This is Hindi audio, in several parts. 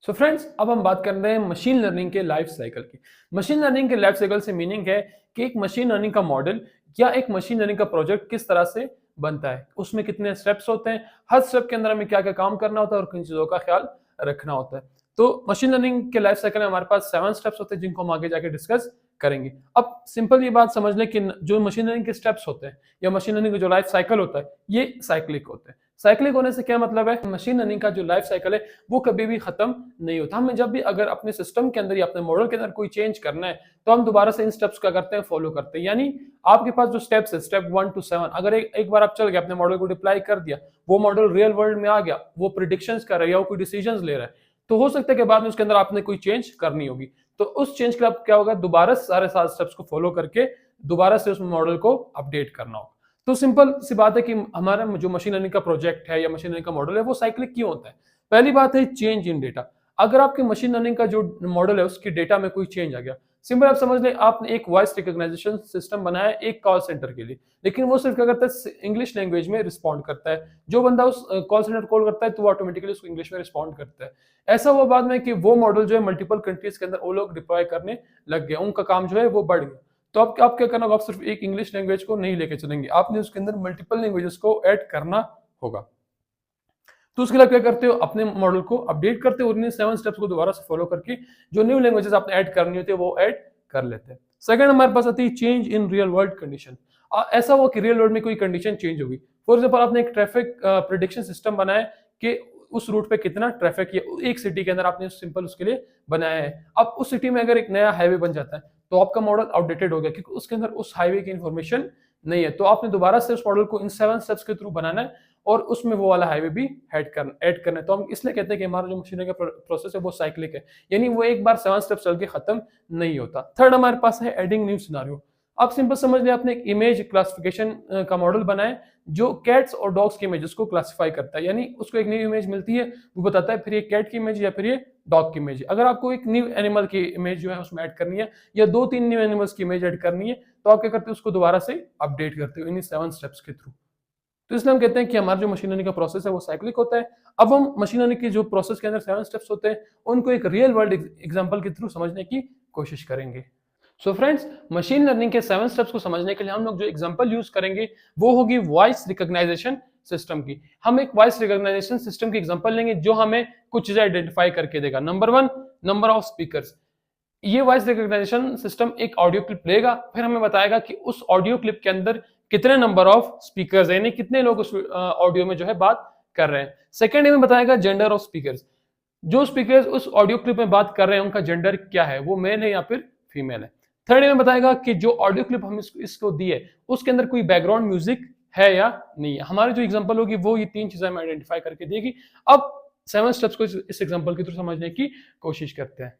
सो फ्रेंड्स, अब हम बात कर रहे हैं मशीन लर्निंग के लाइफ साइकिल की। मशीन लर्निंग के लाइफ साइकिल से मीनिंग है कि एक मशीन लर्निंग का मॉडल या एक मशीन लर्निंग का प्रोजेक्ट किस तरह से बनता है, उसमें कितने स्टेप्स होते हैं, हर स्टेप के अंदर हमें क्या क्या काम करना होता है और किन चीजों का ख्याल रखना होता है। तो मशीन लर्निंग के लाइफ साइकिल में हमारे पास 7 स्टेप्स होते हैं जिनको हम आगे जाके डिस्कस करेंगे। अब सिंपल ये बात समझ लें कि जो मशीन लर्निंग के स्टेप्स होते हैं या मशीन लर्निंग का जो लाइफ साइकिल होता है ये साइक्लिक होते हैं। साइक्लिक होने से क्या मतलब है, मशीन लर्निंग का जो लाइफ साइकिल है वो कभी भी खत्म नहीं होता। हमें जब भी अगर अपने सिस्टम के अंदर या अपने मॉडल के अंदर कोई चेंज करना है तो हम दोबारा से इन स्टेप्स क्या करते हैं, फॉलो करते हैं। यानी आपके पास जो स्टेप्स है स्टेप 1 to 7, अगर एक बार आप चल गए, अपने मॉडल को डिप्लाई कर दिया, वो मॉडल रियल वर्ल्ड में आ गया, वो प्रिडिक्शंस कर रहा है या वो कोई डिसीजंस ले रहा है, तो हो सकता है कि बाद में उसके अंदर आपने कोई चेंज करनी होगी। तो उस चेंज के लिए क्या होगा, दोबारा सारे 7 स्टेप्स को फॉलो करके दोबारा से उस मॉडल को अपडेट करना होगा। तो सिंपल सी बात है कि हमारा जो मशीन लर्निंग का प्रोजेक्ट है या मशीन लर्निंग का मॉडल है वो साइक्लिक क्यों होता है। पहली बात है चेंज इन डेटा। अगर आपके मशीन लर्निंग का जो मॉडल है उसकी डेटा में कोई चेंज आ गया, सिंपल आप समझ लें आपने एक वॉइस रिकॉग्नाइजेशन सिस्टम बनाया एक कॉल सेंटर के लिए, लेकिन वो सिर्फ क्या करता है, इंग्लिश लैंग्वेज में रिस्पॉन्ड करता है। जो बंदा उस कॉल सेंटर कॉल करता है तो वो ऑटोमेटिकली उसको इंग्लिश में रिस्पॉन्ड करता है। ऐसा हुआ बाद में कि वो मॉडल जो है मल्टीपल कंट्रीज के अंदर वो लोग डिप्लॉय करने लग गए, उनका काम जो है वो बढ़ गया। तो आप क्या करना होगा, आप सिर्फ एक इंग्लिश लैंग्वेज को नहीं लेके चलेंगे, आपने उसके अंदर मल्टीपल लैंग्वेजेस को ऐड करना होगा। तो उसके लिए क्या करते हो, अपने मॉडल को अपडेट करते हो और इन 7 स्टेप्स को दोबारा से फॉलो करके जो न्यू लैंग्वेजेस आपने ऐड करनी होती है वो ऐड कर लेते हैं। सेकंड हमारे पास आती है change in real world condition. ऐसा हुआ कि रियल वर्ल्ड में कोई कंडीशन चेंज होगी। फॉर एग्जांपल आपने एक ट्रैफिक प्रिडिक्शन सिस्टम बनाया कि उस रूट पे कितना ट्रैफिक है, एक सिटी के अंदर आपने सिंपल उसके लिए बनाया है। अब उस सिटी में अगर एक नया हाईवे बन जाता है तो आपका मॉडल आउटडेटेड हो गया क्योंकि उसके अंदर उस हाईवे की इन्फॉर्मेशन नहीं है। तो आपने दोबारा से उस मॉडल को इन 7 स्टेप्स के थ्रू बनाना है और उसमें वो वाला हाईवे भी ऐड करना है। तो हम इसलिए कहते हैं कि हमारा जो मशीन का प्रोसेस है वो साइक्लिक है, यानी वो एक बार 7 स्टेप्स चल के खत्म नहीं होता। थर्ड हमारे पास है एडिंग न्यू सिनारियो। आप सिंपल समझ लें आपने एक इमेज क्लासिफिकेशन का मॉडल बनाया जो कैट्स और डॉग्स की इमेजेस को क्लासिफाई करता है। यानी उसको एक न्यू इमेज मिलती है, वो बताता है फिर ये कैट की इमेज या फिर ये डॉग की इमेज है। अगर आपको एक न्यू एनिमल की इमेज जो है उसमें ऐड करनी है या 2-3 न्यू एनिमल्स की इमेज ऐड करनी है तो आप क्या करते हो, उसको दोबारा से अपडेट करते हो इन्हीं 7 स्टेप्स के थ्रू। तो इसलिए हम कहते हैं कि हमारा जो मशीन लर्निंग का प्रोसेस है वो साइक्लिक होता है। अब हम मशीन लर्निंग की जो प्रोसेस के अंदर 7 स्टेप्स होते हैं उनको एक रियल वर्ल्ड एग्जांपल के थ्रू समझने की कोशिश करेंगे। सो फ्रेंड्स, मशीन लर्निंग के 7 स्टेप्स को समझने के लिए हम लोग जो एग्जांपल यूज करेंगे वो होगी वॉइस रिकॉग्नाइजेशन सिस्टम की। हम एक वॉइस रिकॉग्नाइजेशन सिस्टम की एग्जांपल लेंगे जो हमें कुछ चीजें आइडेंटिफाई करके देगा। Number 1, number of speakers. ये वॉइस रिकॉग्नाइजेशन सिस्टम एक ऑडियो क्लिप लेगा, फिर हमें बताएगा कि उस ऑडियो क्लिप के अंदर कितने नंबर ऑफ स्पीकर्स है, यानी कितने लोग उस ऑडियो में जो है बात कर रहे हैं। सेकंड में बताएगा जेंडर ऑफ स्पीकर्स। जो स्पीकर्स उस ऑडियो क्लिप में बात कर रहे हैं उनका जेंडर क्या है, वो मेल है या फिर फीमेल है। थर्ड में बताएगा कि जो ऑडियो क्लिप हम इसको दी है उसके अंदर कोई बैकग्राउंड म्यूजिक है या नहीं है। हमारी जो एग्जांपल होगी वो ये 3 चीजें हमें आइडेंटिफाई करके देगी। अब 7 स्टेप्स को इस एग्जांपल के थ्रू समझने की कोशिश करते हैं।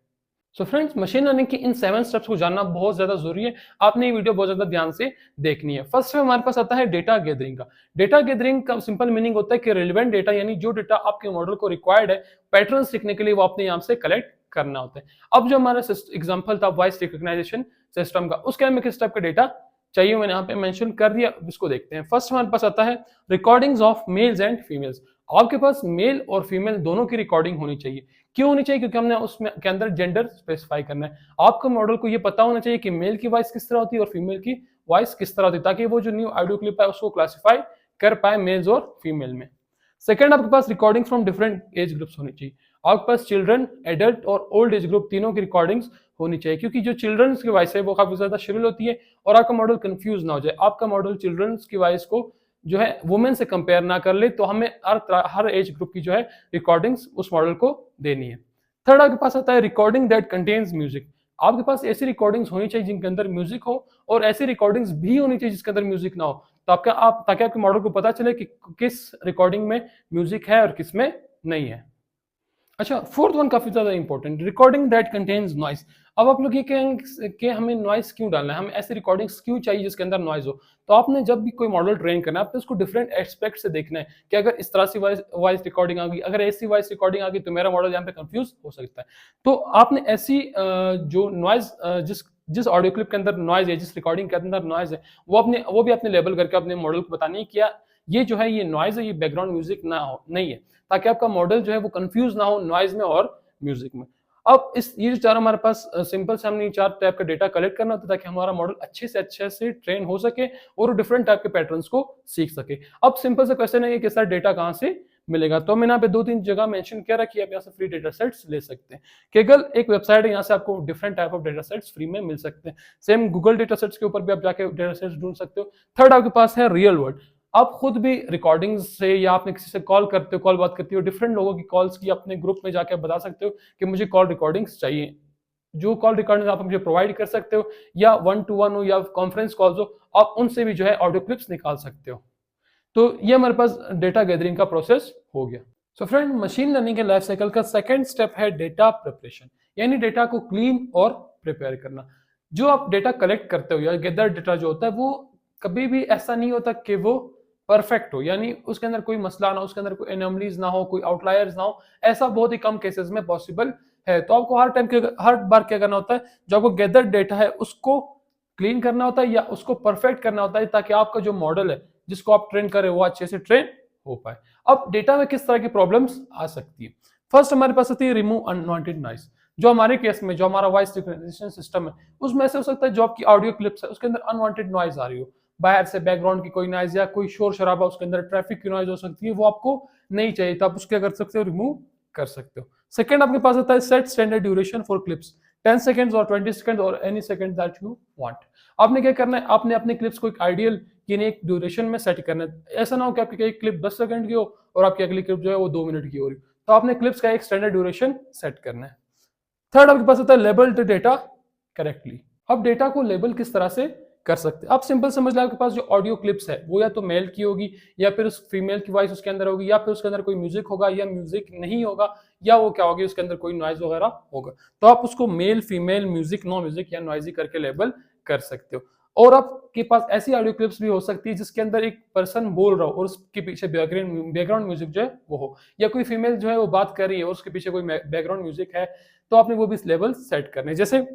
सो फ्रेंड्स, मशीन लर्निंग की इन 7 स्टेप्स को जानना बहुत ज्यादा जरूरी है। आपने ये वीडियो बहुत ज्यादा ध्यान से देखनी है। फर्स्ट में हमारे पास आता है डेटा गैदरिंग का। डेटा गैदरिंग का सिंपल मीनिंग होता है कि रिलेवेंट डेटा, यानी जो डेटा आपके मॉडल को रिक्वायर्ड है पैटर्न सीखने के लिए, वो आपने यहाँ से कलेक्ट करना होता है। अब जो हमारा एग्जाम्पल था वॉइस रिकॉग्नाइजेशन सिस्टम का, उसके हमें किस टाइप का डेटा चाहिए मैंने यहाँ पे मेंशन कर दिया। इसको देखते हैं। फर्स्ट हमारे पास आता है recordings of males and females. आपके पास मेल और फीमेल दोनों की रिकॉर्डिंग होनी चाहिए। क्यों होनी चाहिए? क्योंकि हमने उसमें के अंदर जेंडर स्पेसिफाई करना है। आपका मॉडल को ये पता होना चाहिए कि मेल की वॉइस किस तरह होती है और फीमेल की वॉइस किस तरह होती है, ताकि वो जो न्यू ऑडियो क्लिप है उसको क्लासिफाई कर पाए मेल्स और फीमेल में। सेकंड, आपके पास recording from different age groups होनी चाहिए। आपके पास चिल्ड्रन, एडल्ट और ओल्ड एज ग्रुप तीनों की रिकॉर्डिंग्स होनी चाहिए, क्योंकि जो चिल्ड्रंस की वॉइस है वो काफी ज्यादा श्रिल होती है और आपका मॉडल कंफ्यूज ना हो जाए। आपका मॉडल चिल्ड्रंस की वॉइस को जो है वुमेन से कंपेयर ना कर ले, तो हमें हर एज ग्रुप की जो है रिकॉर्डिंग्स उस मॉडल को देनी है। थर्ड आपके पास आता है रिकॉर्डिंग दैट कंटेन्स म्यूजिक। आपके पास ऐसी रिकॉर्डिंग्स होनी चाहिए जिनके अंदर म्यूजिक हो और ऐसी रिकॉर्डिंग्स भी होनी चाहिए जिसके अंदर म्यूजिक ना हो, तो ताकि आपके मॉडल को पता चले कि किस रिकॉर्डिंग में म्यूजिक है और किस में नहीं है। अच्छा, फोर्थ वन काफी ज्यादा important, recording that contains noise. अब आप लोग ये कहेंगे कि हमें नॉइस क्यों डालना है, हमें ऐसी रिकॉर्डिंग्स क्यों चाहिए जिसके अंदर नॉइस हो। तो आपने जब भी कोई मॉडल ट्रेन करना है आपने उसको डिफरेंट एस्पेक्ट से देखना है कि अगर इस तरह से वॉइस रिकॉर्डिंग आ गई, अगर ऐसी वॉइस रिकॉर्डिंग आ गई तो मेरा मॉडल यहाँ पे कंफ्यूज हो सकता है। तो आपने ऐसी जो नॉइज जिस ऑडियो क्लिप के अंदर नॉइज है, जिस रिकॉर्डिंग के अंदर नॉइज है, वो भी अपने लेबल करके अपने मॉडल को बतानी है कि ये जो है ये नॉइज है, ये बैकग्राउंड म्यूजिक ना हो नहीं है, ताकि आपका मॉडल जो है वो कंफ्यूज ना हो नॉइज में और म्यूजिक में। अब ये जो चार हमारे पास सिंपल से हमने चार टाइप का डेटा कलेक्ट करना होता है ताकि हमारा मॉडल अच्छे से ट्रेन हो सके और डिफरेंट टाइप के पैटर्न्स को सीख सके। अब सिंपल सा क्वेश्चन है कि सारा डेटा कहाँ से मिलेगा, तो मैंने यहाँ पे 2-3 जगह मेंशन किया रखी है, आप यहाँ से फ्री डेटा सेट्स ले सकते हैं। केगल एक वेबसाइट है, यहाँ से आपको different type of data sets free में मिल सकते हैं। सेम गूगल डेटा सेट्स के ऊपर भी आप जाके डेटा सेट्स ढूंढ सकते हो। थर्ड आपके पास है रियल वर्ल्ड। आप खुद भी रिकॉर्डिंग से या आपने किसी से कॉल करते हो, कॉल बात करती हो, डिफरेंट लोगों की कॉल्स की अपने ग्रुप में जाके बता सकते हो कि मुझे कॉल रिकॉर्डिंग्स चाहिए। जो कॉल रिकॉर्डिंग आप मुझे प्रोवाइड कर सकते हो, या 1-to-1 हो या कॉन्फ्रेंस कॉल्स हो, आप उनसे भी जो है ऑडियो क्लिप्स निकाल सकते हो। तो ये हमारे पास डेटा गैदरिंग का प्रोसेस हो गया। सो फ्रेंड, मशीन लर्निंग के लाइफ साइकिल का सेकंड स्टेप है डेटा प्रिपरेशन, यानी डेटा को क्लीन और प्रिपेयर करना। जो आप डेटा कलेक्ट करते हो या गैदर डेटा जो होता है वो कभी भी ऐसा नहीं होता कि वो परफेक्ट हो, यानी उसके अंदर कोई मसला ना हो, उसके अंदर कोई एनोमलीज ना हो, कोई आउटलायर्स ना हो। ऐसा बहुत ही कम केसेस में पॉसिबल है। तो आपको हर बार क्या करना होता है, जो आपको गैदर डेटा है उसको क्लीन करना होता है या उसको परफेक्ट करना होता है, ताकि आपका जो मॉडल है जिसको आप ट्रेन कर रहे हो वो अच्छे से ट्रेन हो पाए। अब डेटा में किस तरह की प्रॉब्लम्स आ सकती है। फर्स्ट हमारे पास आती है रिमूव अनवांटेड नॉइस। जो हमारे केस में जो हमारा वॉइस रिकॉग्निशन सिस्टम है उसमें ऐसे हो सकता है जो आपकी ऑडियो क्लिप्स है उसके अंदर अनवांटेड नॉइज आ रही हो, बाहर से बैकग्राउंड की कोई नॉइज या कोई शोर शराबा, उसके अंदर ट्रैफिक की नॉइज हो सकती है, वो आपको नहीं चाहिए, तो आप उसके क्या कर सकते हो, रिमूव कर सकते हो। सेकंड आपके पास आता है set standard duration for clips, 10 seconds और 20 सेकंड्स और any second that you want. आपने क्या करना है, आपने अपने क्लिप्स को एक आइडियल यानी एक ड्यूरेशन में सेट करना है। ऐसा ना हो कि आपकी एक क्लिप 10 सेकंड की हो और आपकी अगली क्लिप जो है वो 2 मिनट की हो रही हो। तो आपने क्लिप्स का एक स्टैंडर्ड ड्यूरेशन सेट करना है। थर्ड आपके पास होता है लेबल द डेटा करेक्टली। अब डेटा को लेबल किस तरह से कर सकते हैं, आप सिंपल समझ लो, आपके पास जो ऑडियो क्लिप्स है वो या तो मेल की होगी या फिर उस फीमेल की वॉइस उसके अंदर होगी, या फिर उसके अंदर कोई म्यूजिक होगा या म्यूजिक नहीं होगा, या वो क्या होगी उसके अंदर कोई नॉइज वगैरह होगा। तो आप उसको male, female, music, no music या नॉइजी करके लेबल कर सकते हो। और आपके पास ऐसी ऑडियो क्लिप्स भी हो सकती है जिसके अंदर एक पर्सन बोल रहा हो और उसके पीछे बैकग्राउंड म्यूजिक जो है वो हो, या कोई फीमेल जो है वो बात कर रही है और उसके पीछे कोई बैकग्राउंड म्यूजिक है, तो आपने वो भी लेवल सेट करने। जैसे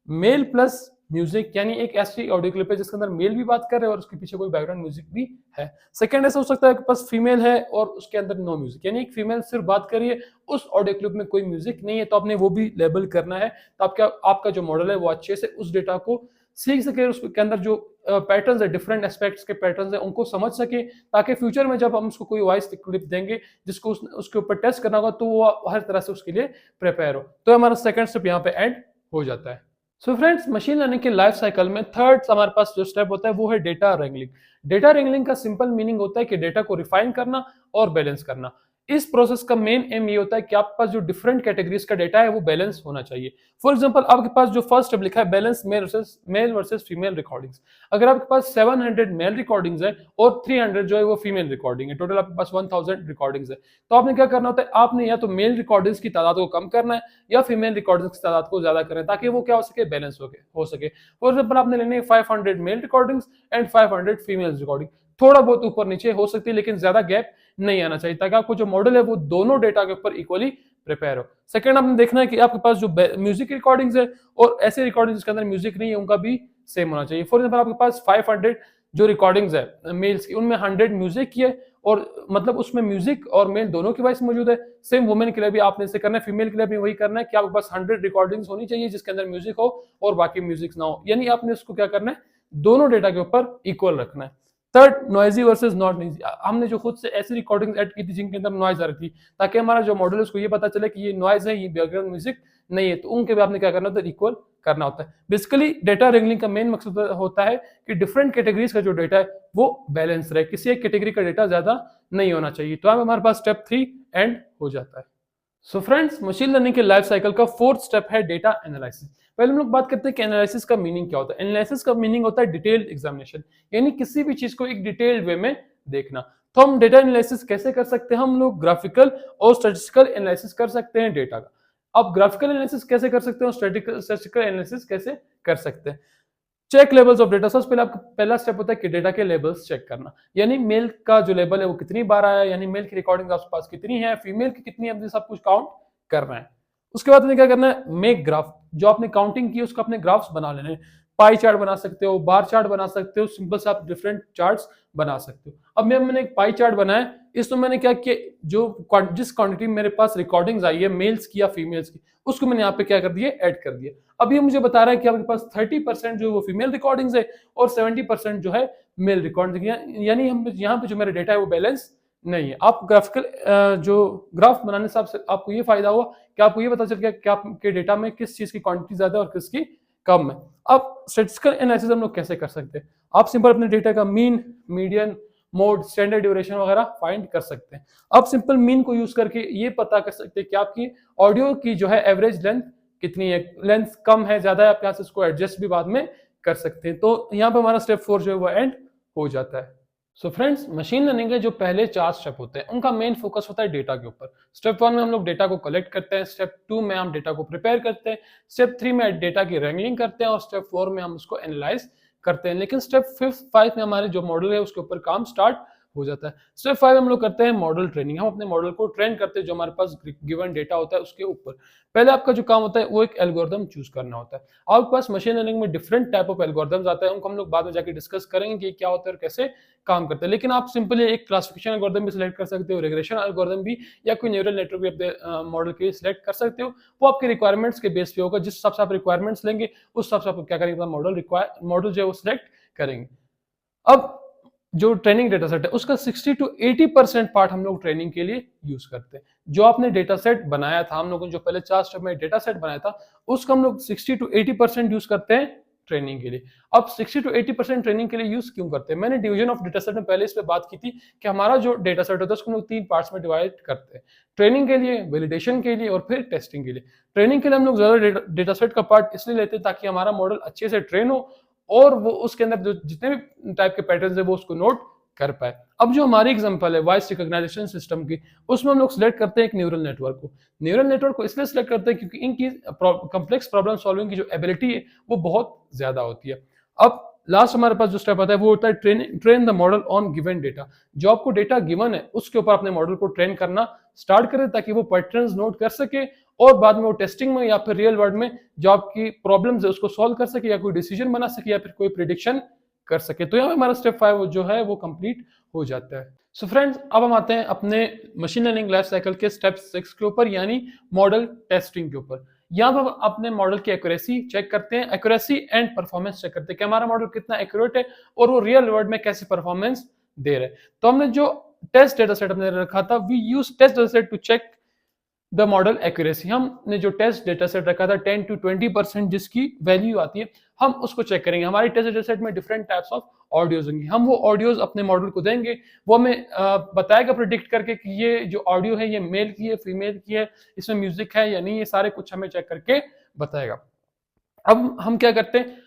मेल प्लस म्यूजिक, यानी एक ऐसी ऑडियो क्लिप है जिसके अंदर मेल भी बात कर रहे हैं और उसके पीछे कोई बैकग्राउंड म्यूजिक भी है। सेकंड ऐसा हो सकता है कि पास फीमेल है और उसके अंदर नो म्यूजिक, यानी एक फीमेल सिर्फ बात कर रही है, उस ऑडियो क्लिप में कोई म्यूजिक नहीं है, तो आपने वो भी लेबल करना है। तो आपका जो मॉडल है वो अच्छे से उस डेटा को सीख सके, उसके अंदर जो पैटर्न्स है, डिफरेंट एस्पेक्ट्स के पैटर्न्स है, उनको समझ सके, ताकि फ्यूचर में जब हम उसको कोई वॉइस क्लिप देंगे जिसको उसके ऊपर टेस्ट करना होगा तो वो हर तरह से उसके लिए प्रिपेयर हो। तो हमारा सेकंड स्टेप यहाँ पे एंड हो जाता है। सो फ्रेंड्स, मशीन लर्निंग के लाइफ साइकिल में थर्ड हमारे पास जो स्टेप होता है वो है डेटा रेंगलिंग। डेटा रेंगलिंग का सिंपल मीनिंग होता है कि डेटा को रिफाइन करना और बैलेंस करना। इस प्रोसेस का मेन एम ये होता है कि आपके पास जो डिफरेंट कैटेगरीज का डेटा है वो बैलेंस होना चाहिए। फॉर एग्जांपल, आपके पास जो फर्स्ट स्टेप लिखा है balance male versus female recordings, अगर आपके पास 700 मेल रिकॉर्डिंग्स है और 300 जो है वो फीमेल रिकॉर्डिंग है, टोटल आपके पास 1000 रिकॉर्डिंग्स है, तो आपने क्या करना होता है, आपने या तो मेल रिकॉर्डिंग्स की तादाद को कम करना है या फीमेल रिकॉर्डिंग्स की तादाद को ज्यादा करना है, ताकि वो क्या हो सके, बैलेंस हो सके। फॉर एग्जाम्पल, आपने लेने 500 male recordings and 500 female recording, थोड़ा बहुत ऊपर नीचे हो सकती है लेकिन ज्यादा गैप नहीं आना चाहिए, ताकि आपको जो मॉडल है वो दोनों डेटा के ऊपर इक्वली प्रिपेयर हो। सेकंड, आपने देखना है कि आपके पास जो म्यूजिक रिकॉर्डिंग्स है और ऐसे रिकॉर्डिंग्स जिसके अंदर म्यूजिक नहीं है उनका भी सेम होना चाहिए। फॉर एग्जांपल, आपके पास 500 जो रिकॉर्डिंग्स है मेल्स की, उनमें 100 म्यूजिक की है और मतलब उसमें म्यूजिक और मेल दोनों की वॉइस मौजूद है। सेम वुमेन के लिए भी आपने इसे करना है, फीमेल के लिए भी वही करना है कि आपके पास 100 रिकॉर्डिंग्स होनी चाहिए जिसके अंदर म्यूजिक हो और बाकी म्यूजिक ना हो, यानी आपने उसको क्या करना है, दोनों डेटा के ऊपर इक्वल रखना है। Third, noisy versus not noisy. हमने जो खुद से ऐसी रिकॉर्डिंग ऐड की थी जिनके अंदर नॉइज आ रही थी, ताकि हमारा जो मॉडल है उसको ये पता चले कि ये नॉइज है, ये बैकग्राउंड म्यूजिक नहीं है, तो उनके भी आपने क्या करना होता है, इक्वल करना होता है। बेसिकली डेटा रेंगलिंग का मेन मकसद होता है कि डिफरेंट कैटेगरीज का जो डेटा है वो बैलेंस रहे, किसी एक कैटेगरी का डेटा ज्यादा नहीं होना चाहिए। तो अब हमारे पास स्टेप 3 एंड हो जाता है। सो फ्रेंड्स, मशीन लर्निंग के लाइफ साइकिल का फोर्थ स्टेप है डेटा एनालिसिस। पहले हम लोग बात करते हैं कि एनालिसिस का मीनिंग क्या होता है। एनालिसिस का मीनिंग होता है डिटेल्ड एग्जामिनेशन, यानी किसी भी चीज को एक डिटेल्ड वे में देखना। तो हम डेटा एनालिसिस कैसे कर सकते हैं, हम लोग ग्राफिकल और स्टैटिस्टिकल एनालिसिस कर सकते हैं डेटा का। अब ग्राफिकल एनालिसिस कैसे कर सकते हैं और स्टैटिस्टिकल एनालिसिस कैसे कर सकते हैं। Check levels of data. सबसे पहले आपका पहला स्टेप होता है कि डेटा के लेवल्स चेक करना, यानी मेल का जो लेवल है वो कितनी बार आया, यानी मेल की रिकॉर्डिंग आपके पास कितनी है, फीमेल की कितनी है, सब कुछ काउंट करना है। उसके बाद क्या करना है, मेक ग्राफ। जो आपने काउंटिंग की उसको अपने ग्राफ्स बना लेने हैं। पाई चार्ट बना सकते हो, बार चार्ट बना सकते हो, सिंपल से आप डिफरेंट चार्ट्स बना सकते हो। अब मैंने एक पाई चार्ट बनाया, इसमें मैंने क्या किया, जिस क्वांटिटी मेरे पास रिकॉर्डिंग्स आई है मेल्स की या फीमेल्स की, उसको मैंने यहाँ पे क्या कर दिया, ऐड कर दिया। अब ये मुझे बता रहा है कि आपके पास 30% जो वो फीमेल रिकॉर्डिंग्स है और 70% जो है मेल रिकॉर्डिंग, यानी हम यहाँ पे जो मेरा डेटा है वो बैलेंस नहीं है। आप ग्राफिकल जो ग्राफ बनाने से आपको ये फायदा हुआ कि आपको ये पता चल गया कि आपके डेटा में किस चीज की क्वांटिटी ज्यादा है और किसकी कम है। अब स्टैटिस्टिकल एनालिसिस हम लोग कैसे कर सकते हैं, आप सिंपल अपने डेटा का mean, median, mode, standard duration वगैरह फाइंड कर सकते हैं। आप सिंपल मीन को यूज करके ये पता कर सकते हैं कि आपकी ऑडियो की जो है एवरेज लेंथ कितनी है, लेंथ कम है ज्यादा है, आप यहाँ से इसको एडजस्ट भी बाद में कर सकते हैं। तो यहाँ पे हमारा स्टेप 4 जो है वो एंड हो जाता है। सो फ्रेंड्स, मशीन लर्निंग के जो पहले 4 स्टेप होते हैं उनका मेन फोकस होता है डेटा के ऊपर। स्टेप 1 में हम लोग डेटा को कलेक्ट करते हैं, स्टेप 2 में हम डेटा को प्रिपेयर करते हैं, स्टेप 3 में डेटा की रैंगलिंग करते हैं और स्टेप 4 में हम उसको एनालाइज करते हैं। लेकिन स्टेप 5 में हमारे जो मॉडल है उसके ऊपर काम स्टार्ट हो जाता है। स्टेप 5 हम लोग करते हैं मॉडल ट्रेनिंग। हम अपने मॉडल को ट्रेन करते हैं जो हमारे पास गिवन डेटा होता है उसके ऊपर। पहले आपका जो काम होता है वो एक एल्गोरिथम चूज करना होता है। आपके पास मशीन लर्निंग में डिफरेंट टाइप ऑफ एल्गोरिथम्स आते हैं, उनको हम लोग बाद में जाके डिस्कस करेंगे कि क्या होता है और कैसे काम करते हैं। लेकिन आप सिंपली एक क्लासिफिकेशन एल्गोरिथम भी सिलेक्ट कर सकते हो, रिग्रेशन एल्गोरिथम भी, या कोई न्यूरल नेटवर्क भी अपने मॉडल के लिए सिलेक्ट कर सकते हो। वो आपके रिक्वायरमेंट्स के बेस पे होगा, जिस हिसाब से आप रिक्वायरमेंट्स लेंगे उस हिसाब से आप क्या करेंगे, मॉडल जो है वो सिलेक्ट करेंगे। अब जो ट्रेनिंग डेटा सेट है उसका 60 to 80% पार्ट हम लोग ट्रेनिंग के लिए यूज करते हैं। जो आपने डेटा सेट बनाया था, हम लोगों ने जो पहले 4 स्टेप में डेटा सेट बनाया था उसका हम लोग 60 to 80% यूज करते हैं ट्रेनिंग के लिए। अब 60 to 80% ट्रेनिंग के लिए यूज क्यों करते हैं, मैंने डिवीजन ऑफ डेटा सेट में पहले इस पे बात की थी कि हमारा जो डेटा सेट होता है उसको हम लोग 3 पार्ट्स में डिवाइड करते हैं, ट्रेनिंग के लिए, वैलिडेशन के लिए और फिर टेस्टिंग के लिए। ट्रेनिंग के लिए हम लोग ज्यादा डेटा सेट का पार्ट इसलिए लेते हैं ताकि हमारा मॉडल अच्छे से ट्रेन हो और वो उसके अंदर जो जितने भी टाइप के पैटर्न है वो उसको नोट कर पाए। अब जो हमारी एग्जांपल है वॉइस रिकॉग्निशन सिस्टम की, उसमें हम लोग सिलेक्ट करते हैं एक न्यूरल नेटवर्क को। न्यूरल नेटवर्क को इसलिए सिलेक्ट करते हैं क्योंकि इनकी कॉम्प्लेक्स प्रॉब्लम सॉल्विंग की जो एबिलिटी है वो बहुत ज्यादा होती है। अब लास्ट हमारे पास जो स्टेप आता है वो होता है train the model on given data. जो आपको डेटा गिवन है उसके ऊपर अपने मॉडल को ट्रेन करना स्टार्ट करें ताकि वो पैटर्न्स नोट कर सके और बाद में वो टेस्टिंग में या फिर रियल वर्ल्ड में जो आपकी प्रॉब्लम्स है उसको सॉल्व कर सके या कोई डिसीजन बना सके या फिर कोई प्रिडिक्शन कर सके। तो यहाँ पे हमारा स्टेप 5 जो है वो कंप्लीट हो जाता है। सो फ्रेंड्स, अब हम आते हैं अपने मशीन लर्निंग लाइफ साइकिल के स्टेप 6 के ऊपर, यानी मॉडल टेस्टिंग के ऊपर। यहाँ पर हम अपने मॉडल की एक्यूरेसी चेक करते हैं, एक्यूरेसी एंड परफॉर्मेंस चेक करते हैं कि हमारा मॉडल कितना एक्यूरेट है और वो रियल वर्ल्ड में कैसे परफॉर्मेंस दे रहे हैं। तो हमने जो टेस्ट डेटा सेट हमने रखा था, we use test data set to check the model accuracy. हमने जो टेस्ट डेटा सेट रखा था 10 to 20% जिसकी वैल्यू आती है, हम उसको चेक करेंगे। हमारी टेस्ट डेटा सेट में डिफरेंट टाइप्स ऑफ ऑडियोज होंगी, हम वो ऑडियोज अपने मॉडल को देंगे, वो हमें बताएगा प्रिडिक्ट करके कि ये जो ऑडियो है ये मेल की है, फीमेल की है, इसमें म्यूजिक है या नहीं, ये सारे कुछ हमें चेक करके बताएगा। अब हम क्या करते हैं,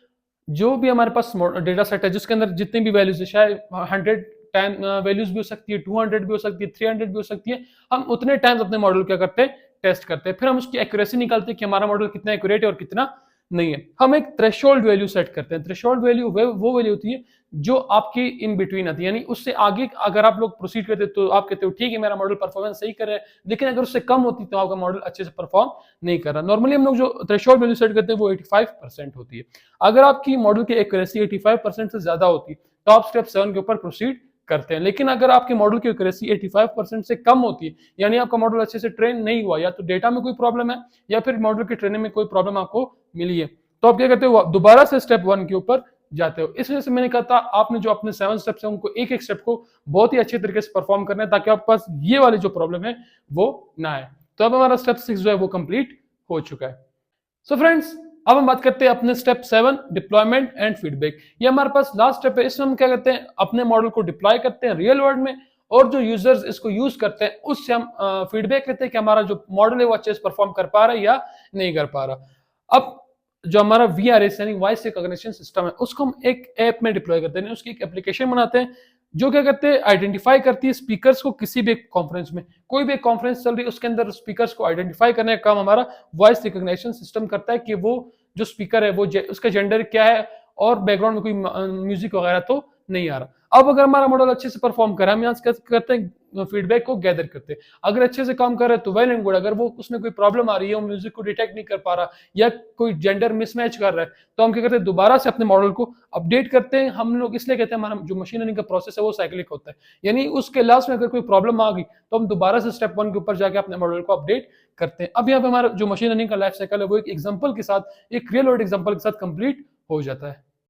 जो भी हमारे पास डेटा सेट है जिसके अंदर जितनी भी वैल्यूज है, शायद 100 टाइम वैल्यूज भी हो सकती है, 200 भी हो सकती है, 300 भी हो सकती है, हम उतने टाइम्स अपने मॉडल क्या करते हैं, टेस्ट करते हैं। फिर हम उसकी एक्यूरेसी निकालते हैं कि हमारा मॉडल कितना एक्यूरेट है और कितना नहीं है। हम एक थ्रेशोल्ड वैल्यू सेट करते हैं। थ्रेशोल्ड वैल्यू वो वैल्यू होती है जो आपकी इन बिटवीन आती है, यानी उससे आगे अगर आप लोग प्रोसीड करते तो आप कहते हो ठीक है मेरा मॉडल परफॉर्मेंस सही कर रहा है, लेकिन अगर उससे कम होती तो आपका मॉडल अच्छे से परफॉर्म नहीं कर रहा। नॉर्मली हम लोग जो थ्रेशोल्ड वैल्यू सेट करते हैं वो 85% होती है। अगर आपकी मॉडल की एक्यूरेसी 85% से ज्यादा होती तो आप स्टेप 7 के ऊपर प्रोसीड करते हैं। लेकिन अगर आपके मॉडल की एक्यूरेसी 85% से कम होती है, यानी आपका मॉडल अच्छे से ट्रेन नहीं हुआ, या तो डेटा में कोई प्रॉब्लम है या फिर मॉडल की ट्रेनिंग में कोई प्रॉब्लम आपको मिली है, तो आप क्या करते हो, दोबारा से स्टेप 1 के ऊपर जाते हो। इस वजह से मैंने कहा था आपने जो अपने 7 स्टेप्स हैं उनको एक एक स्टेप को बहुत ही अच्छे तरीके से परफॉर्म करना है ताकि आपके पास ये वाली जो प्रॉब्लम है वो ना आए। तो अब हमारा स्टेप 6 जो है वो कंप्लीट हो चुका है। सो फ्रेंड्स, अब हम बात करते हैं अपने स्टेप 7 डिप्लॉयमेंट एंड फीडबैक। ये हमारे पास लास्ट स्टेप है। इसमें हम क्या करते हैं, अपने मॉडल को डिप्लॉय करते हैं रियल वर्ल्ड में और जो यूजर्स इसको यूज करते हैं उससे हम फीडबैक लेते हैं कि हमारा जो मॉडल है वो अच्छे से परफॉर्म कर पा रहा है या नहीं कर पा रहा। अब जो हमारा VRS यानी वॉइस रिकॉग्निशन सिस्टम है उसको हम एक ऐप में डिप्लॉय करते हैं, उसकी एक एप्लीकेशन बनाते हैं जो क्या करते हैं, आइडेंटिफाई करती है स्पीकर्स को। किसी भी कॉन्फ्रेंस में कोई भी कॉन्फ्रेंस चल रही है उसके अंदर स्पीकर्स को आइडेंटिफाई करने का काम हमारा वॉइस रिकॉग्निशन सिस्टम करता है कि वो जो स्पीकर है वो उसका जेंडर क्या है और बैकग्राउंड में कोई म्यूजिक वगैरह तो नहीं आ रहा। अब अगर हमारा मॉडल अच्छे से परफॉर्म कर रहा है, हम यहाँ से करते हैं फीडबैक को गैदर करते हैं। अगर अच्छे से काम कर रहा है तो वेल एंड गुड। अगर वो उसमें कोई प्रॉब्लम आ रही है, वो म्यूजिक को डिटेक्ट नहीं कर पा रहा या कोई जेंडर मिसमैच कर रहा है, तो हम क्या करते हैं, दोबारा से अपने मॉडल को अपडेट करते हैं। हम लोग इसलिए कहते हैं हमारा जो मशीन लर्निंग का प्रोसेस है वो साइक्लिक होता है, यानी उसके लास्ट में अगर कोई प्रॉब्लम आ गई तो हम दोबारा से स्टेप 1 के ऊपर जाके अपने मॉडल को अपडेट करते हैं। अब यहाँ पे हमारा जो मशीन लर्निंग का लाइफ साइकिल है वो एक एग्जांपल के साथ, एक रियल वर्ल्ड एग्जांपल के साथ कंप्लीट हो जाता है।